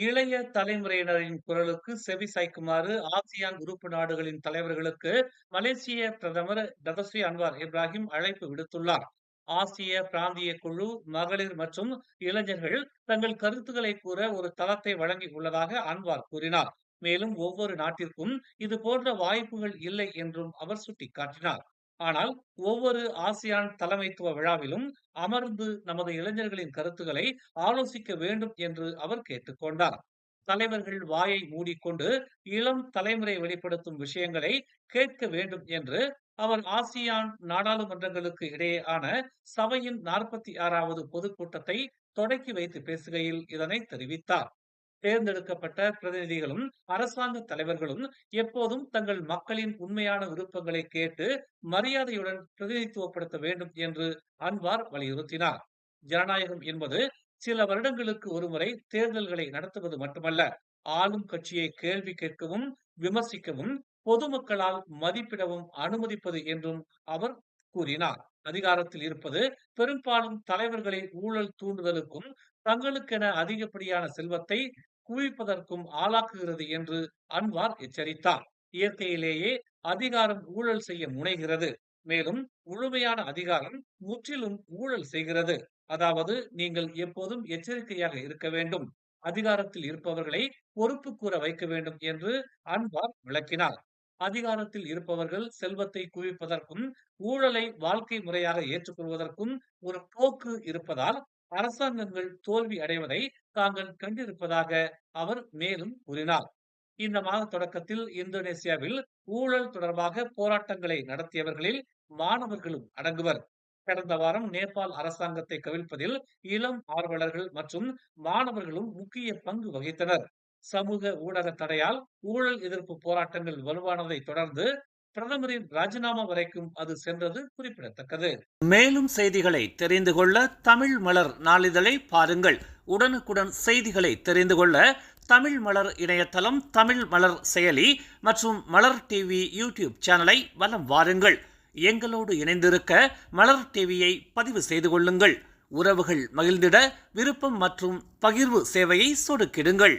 இளைய தலைமுறையினரின் குரலுக்கு செவி சாய்க்குமாறு ஆசியான் உறுப்பு நாடுகளின் தலைவர்களுக்கு மலேசிய பிரதமர் டதஸ்ரீ அன்வார் இப்ராஹிம் அழைப்பு விடுத்துள்ளார். ஆசிய பிராந்திய குழு மகளிர் மற்றும் இளைஞர்கள் தங்கள் கருத்துக்களை கூற ஒரு தளத்தை வழங்கி உள்ளதாக அன்வார் கூறினார். மேலும் ஒவ்வொரு நாட்டிற்கும் இது போன்ற வாய்ப்புகள் இல்லை என்றும் அவர் சுட்டிக்காட்டினார். ஆனால் ஒவ்வொரு ஆசியான் தலைமைத்துவ விழாவிலும் அமர்ந்து நமது இளைஞர்களின் கருத்துக்களை ஆலோசிக்க வேண்டும் என்று அவர் கேட்டுக்கொண்டார். தலைவர்கள் வாயை மூடிக்கொண்டு இளம் தலைமுறை வெளிப்படுத்தும் விஷயங்களை கேட்க வேண்டும் என்று அவர் ஆசியான் நாடாளுமன்றங்களுக்கு இடையேயான சபையின் 46வது பொதுக்கூட்டத்தை தொடக்கி வைத்து பேசுகையில் இதனை தெரிவித்தார். தேர்ந்தெடுக்கப்பட்ட பிரதிநிதிகளும் அரசாங்க தலைவர்களும் எப்போதும் தங்கள் மக்களின் உண்மையான விருப்பங்களை கேட்டு மரியாதையுடன் பிரதிநிதித்துவப்படுத்த வேண்டும் என்று அன்வார் வலியுறுத்தினார். ஜனநாயகம் என்பது சில வருடங்களுக்கு ஒருமுறை தேர்தல்களை நடத்துவது மட்டுமல்ல, ஆளும் கட்சியை கேள்வி கேட்கவும் விமர்சிக்கவும் பொதுமக்களால் மதிப்பிடவும் அனுமதிப்பது என்றும் அவர் கூறினார். அதிகாரத்தில் இருப்பது பெரும்பாலும் தலைவர்களை ஊழல் தூண்டுதலுக்கும் தங்களுக்கென அதிகப்படியான செல்வத்தை குவிப்பதற்கும் ஆளாக்குகிறது என்று அன்வார் எச்சரித்தார். இயற்கையிலேயே அதிகாரம் ஊழல் செய்ய முனைகிறது. மேலும் முழுமையான அதிகாரம் முற்றிலும் ஊழல் செய்கிறது. அதாவது நீங்கள் எப்போதும் எச்சரிக்கையாக இருக்க வேண்டும். அதிகாரத்தில் இருப்பவர்களை பொறுப்பு கூற வைக்க வேண்டும் என்று அன்வார் விளக்கினார். அதிகாரத்தில் இருப்பவர்கள் செல்வத்தை குவிப்பதற்கும் ஊழலை வாழ்க்கை முறையாக ஏற்றுக்கொள்வதற்கும் ஒரு போக்கு இருப்பதால் அரசாங்கங்கள் தோல்வி அடைவதை தாங்கள் கண்டிருப்பதாக அவர் மேலும் கூறினார். இந்த மாத தொடக்கத்தில் இந்தோனேசியாவில் ஊழல் தொடர்பாக போராட்டங்களை நடத்தியவர்களில் மாணவர்களும் அடங்குவர். கடந்த வாரம் நேபாள் அரசாங்கத்தை கவிழ்ப்பதில் இளம் ஆர்வலர்கள் மற்றும் மாணவர்களும் முக்கிய பங்கு வகித்தனர். சமூக ஊடக தடையால் ஊழல் எதிர்ப்பு போராட்டங்கள் வலுவானதை தொடர்ந்து பிரதமரின் ராஜினாமா வரைக்கும் அது சென்றது குறிப்பிடத்தக்கது. மேலும் செய்திகளை தெரிந்து கொள்ள தமிழ் மலர் நாளிதழை பாருங்கள். உடனுக்குடன் செய்திகளை தெரிந்து கொள்ள தமிழ் மலர் இணையதளம், தமிழ் மலர் செயலி மற்றும் மலர் டிவி யூடியூப் சேனலை வலம் வாருங்கள். எங்களோடு இணைந்திருக்க மலர் டிவியை பதிவு செய்து கொள்ளுங்கள். உறவுகள் மகிழ்ந்திட விருப்பம் மற்றும் பகிர்வு சேவையை சொடுக்கிடுங்கள்.